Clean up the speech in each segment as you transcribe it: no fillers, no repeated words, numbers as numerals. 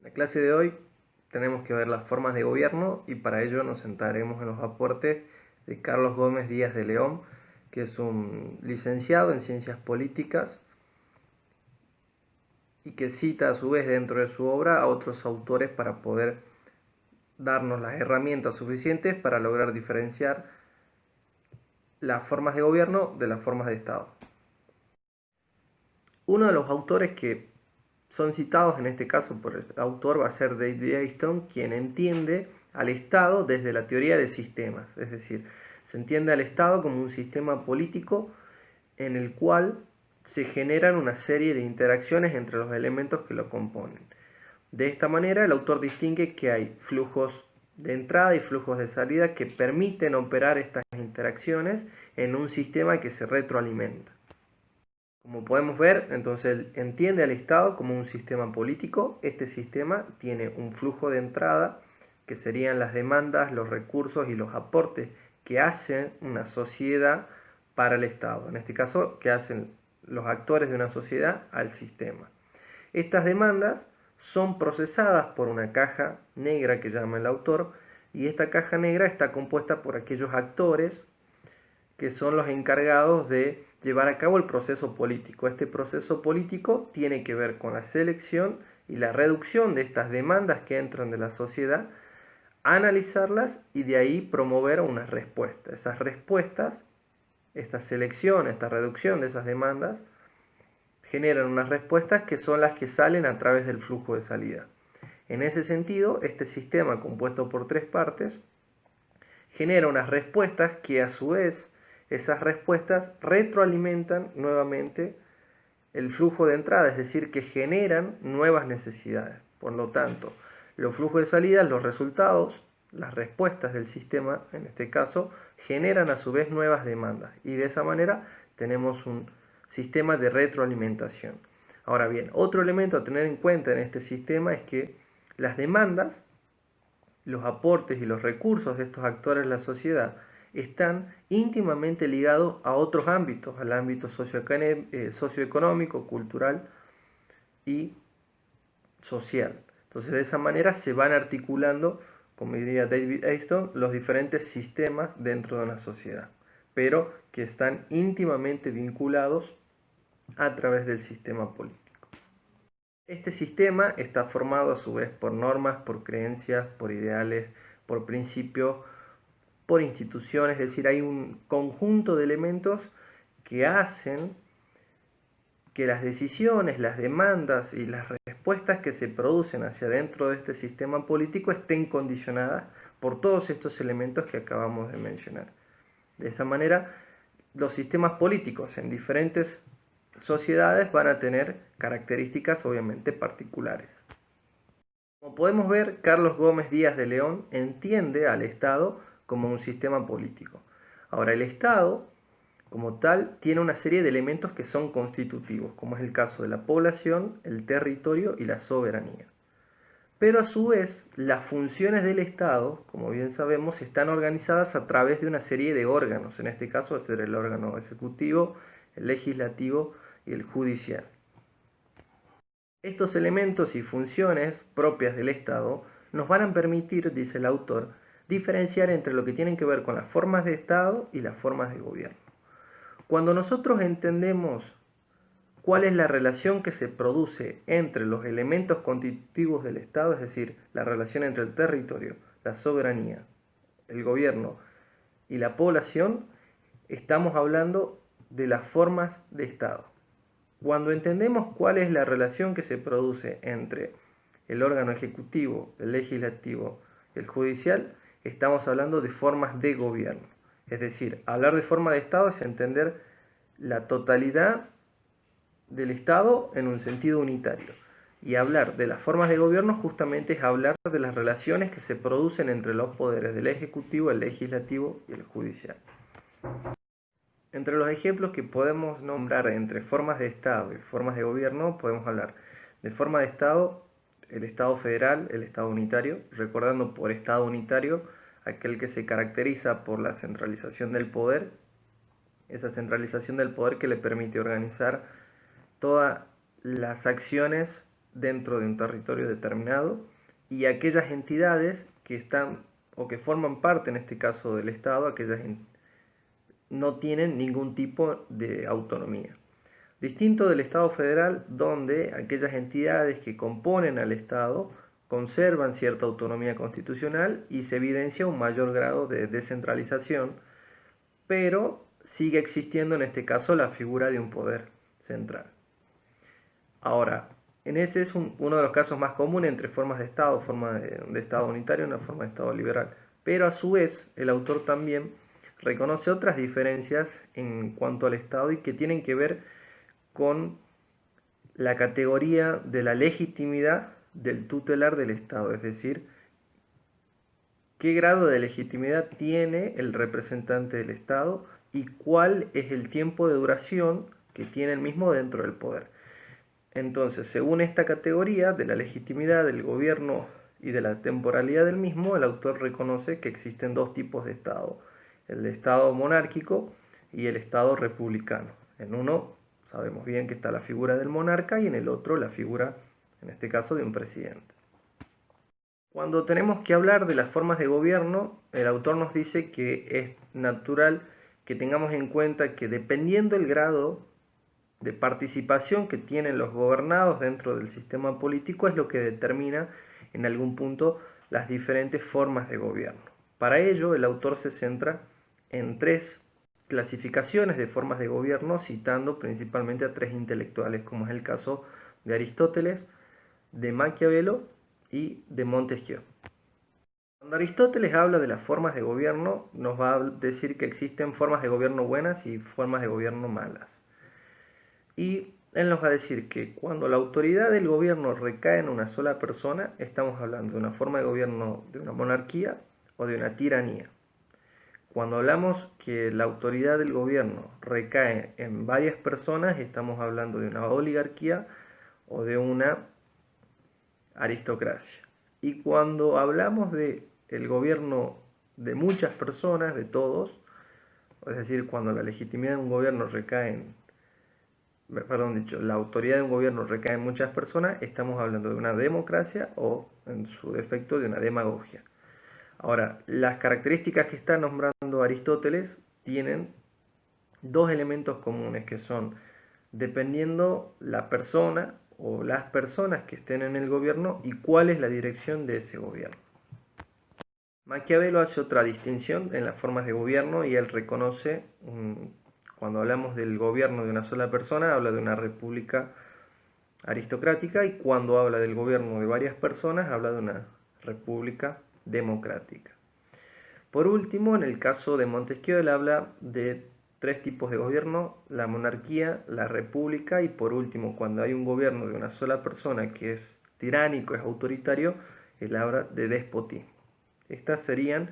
En la clase de hoy tenemos que ver las formas de gobierno y para ello nos centraremos en los aportes de Carlos Gómez Díaz de León, que es un licenciado en Ciencias Políticas y que cita a su vez dentro de su obra a otros autores para poder darnos las herramientas suficientes para lograr diferenciar las formas de gobierno de las formas de Estado. Uno de los autores que son citados en este caso por el autor va a ser David Easton, quien entiende al Estado desde la teoría de sistemas, es decir, se entiende al Estado como un sistema político en el cual se generan una serie de interacciones entre los elementos que lo componen. De esta manera, el autor distingue que hay flujos de entrada y flujos de salida que permiten operar estas interacciones en un sistema que se retroalimenta. Como podemos ver, entonces él entiende al Estado como un sistema político. Este sistema tiene un flujo de entrada, que serían las demandas, los recursos y los aportes que hacen una sociedad para el Estado. En este caso, que hacen los actores de una sociedad al sistema. Estas demandas son procesadas por una caja negra que llama el autor, y esta caja negra está compuesta por aquellos actores que son los encargados de llevar a cabo el proceso político. Este proceso político tiene que ver con la selección y la reducción de estas demandas que entran de la sociedad, analizarlas y de ahí promover una respuesta. Esas respuestas, esta selección, esta reducción de esas demandas, generan unas respuestas que son las que salen a través del flujo de salida. En ese sentido, este sistema compuesto por tres partes genera unas respuestas que a su vez esas respuestas retroalimentan nuevamente el flujo de entrada, es decir, que generan nuevas necesidades. Por lo tanto, los flujos de salida, los resultados, las respuestas del sistema, en este caso, generan a su vez nuevas demandas y de esa manera tenemos un sistema de retroalimentación. Ahora bien, otro elemento a tener en cuenta en este sistema es que las demandas, los aportes y los recursos de estos actores de la sociedad están íntimamente ligados a otros ámbitos, al ámbito socioeconómico, cultural y social. Entonces, de esa manera se van articulando, como diría David Easton, los diferentes sistemas dentro de una sociedad, pero que están íntimamente vinculados a través del sistema político. Este sistema está formado a su vez por normas, por creencias, por ideales, por principios, por instituciones, es decir, hay un conjunto de elementos que hacen que las decisiones, las demandas y las respuestas que se producen hacia dentro de este sistema político estén condicionadas por todos estos elementos que acabamos de mencionar. De esa manera, los sistemas políticos en diferentes sociedades van a tener características obviamente particulares. Como podemos ver, Carlos Gómez Díaz de León entiende al Estado como un sistema político. Ahora, el Estado, como tal, tiene una serie de elementos que son constitutivos, como es el caso de la población, el territorio y la soberanía. Pero a su vez, las funciones del Estado, como bien sabemos, están organizadas a través de una serie de órganos. En este caso va a ser el órgano ejecutivo, el legislativo y el judicial. Estos elementos y funciones propias del Estado nos van a permitir, dice el autor, diferenciar entre lo que tienen que ver con las formas de Estado y las formas de gobierno. Cuando nosotros entendemos cuál es la relación que se produce entre los elementos constitutivos del Estado, es decir, la relación entre el territorio, la soberanía, el gobierno y la población, estamos hablando de las formas de Estado. Cuando entendemos cuál es la relación que se produce entre el órgano ejecutivo, el legislativo y el judicial, estamos hablando de formas de gobierno. Es decir, hablar de forma de Estado es entender la totalidad del Estado en un sentido unitario. Y hablar de las formas de gobierno justamente es hablar de las relaciones que se producen entre los poderes del ejecutivo, el legislativo y el judicial. Entre los ejemplos que podemos nombrar entre formas de Estado y formas de gobierno, podemos hablar de forma de Estado, el Estado federal, el Estado unitario, recordando por Estado unitario aquel que se caracteriza por la centralización del poder, esa centralización del poder que le permite organizar todas las acciones dentro de un territorio determinado y aquellas entidades que están o que forman parte, en este caso del Estado, no tienen ningún tipo de autonomía. Distinto del Estado federal, donde aquellas entidades que componen al Estado conservan cierta autonomía constitucional y se evidencia un mayor grado de descentralización, pero sigue existiendo en este caso la figura de un poder central. Ahora, en ese es uno de los casos más comunes entre formas de Estado, forma de Estado unitario y una forma de Estado liberal. Pero a su vez, el autor también reconoce otras diferencias en cuanto al Estado y que tienen que ver con la categoría de la legitimidad del tutelar del Estado, es decir, qué grado de legitimidad tiene el representante del Estado y cuál es el tiempo de duración que tiene el mismo dentro del poder. Entonces, según esta categoría de la legitimidad del gobierno y de la temporalidad del mismo, el autor reconoce que existen dos tipos de Estado, el Estado monárquico y el Estado republicano. En uno sabemos bien que está la figura del monarca y en el otro la figura, en este caso, de un presidente. Cuando tenemos que hablar de las formas de gobierno, el autor nos dice que es natural que tengamos en cuenta que dependiendo del grado de participación que tienen los gobernados dentro del sistema político es lo que determina en algún punto las diferentes formas de gobierno. Para ello, el autor se centra en tres clasificaciones de formas de gobierno, citando principalmente a tres intelectuales, como es el caso de Aristóteles, de Maquiavelo y de Montesquieu. Cuando Aristóteles habla de las formas de gobierno, nos va a decir que existen formas de gobierno buenas y formas de gobierno malas. Y él nos va a decir que cuando la autoridad del gobierno recae en una sola persona, estamos hablando de una forma de gobierno de una monarquía o de una tiranía. Cuando hablamos que la autoridad del gobierno recae en varias personas, estamos hablando de una oligarquía o de una aristocracia. Y cuando hablamos de el gobierno de muchas personas, de todos, es decir, cuando la legitimidad de un gobierno la autoridad de un gobierno recae en muchas personas, estamos hablando de una democracia o, en su defecto, de una demagogia. Ahora, las características que está nombrando Aristóteles tienen dos elementos comunes que son, dependiendo la persona o las personas que estén en el gobierno y cuál es la dirección de ese gobierno. Maquiavelo hace otra distinción en las formas de gobierno y él reconoce, cuando hablamos del gobierno de una sola persona, habla de una república aristocrática y cuando habla del gobierno de varias personas, habla de una república democrática. Por último, en el caso de Montesquieu, él habla de tres tipos de gobierno: la monarquía, la república y por último, cuando hay un gobierno de una sola persona que es tiránico, es autoritario, él habla de despotismo. Estas serían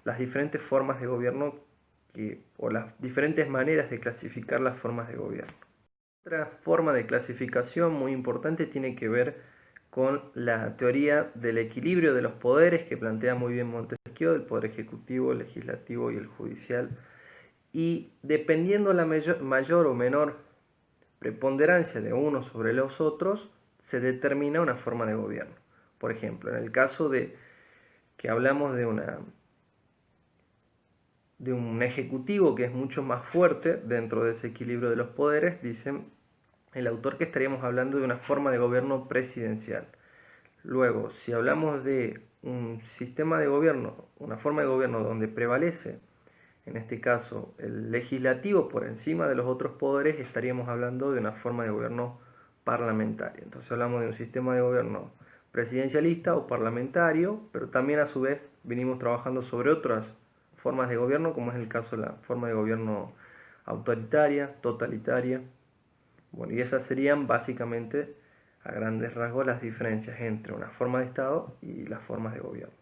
las diferentes formas de gobierno o las diferentes maneras de clasificar las formas de gobierno. Otra forma de clasificación muy importante tiene que ver con la teoría del equilibrio de los poderes que plantea muy bien Montesquieu, el poder ejecutivo, el legislativo y el judicial. Y dependiendo la mayor o menor preponderancia de uno sobre los otros, se determina una forma de gobierno. Por ejemplo, en el caso de que hablamos de un ejecutivo que es mucho más fuerte dentro de ese equilibrio de los poderes, dice el autor que estaríamos hablando de una forma de gobierno presidencial. Luego, si hablamos de un sistema de gobierno, una forma de gobierno donde prevalece, en este caso, el legislativo por encima de los otros poderes, estaríamos hablando de una forma de gobierno parlamentaria. Entonces hablamos de un sistema de gobierno presidencialista o parlamentario, pero también a su vez venimos trabajando sobre otras formas de gobierno, como es el caso de la forma de gobierno autoritaria, totalitaria. Bueno, y esas serían básicamente, a grandes rasgos, las diferencias entre una forma de Estado y las formas de gobierno.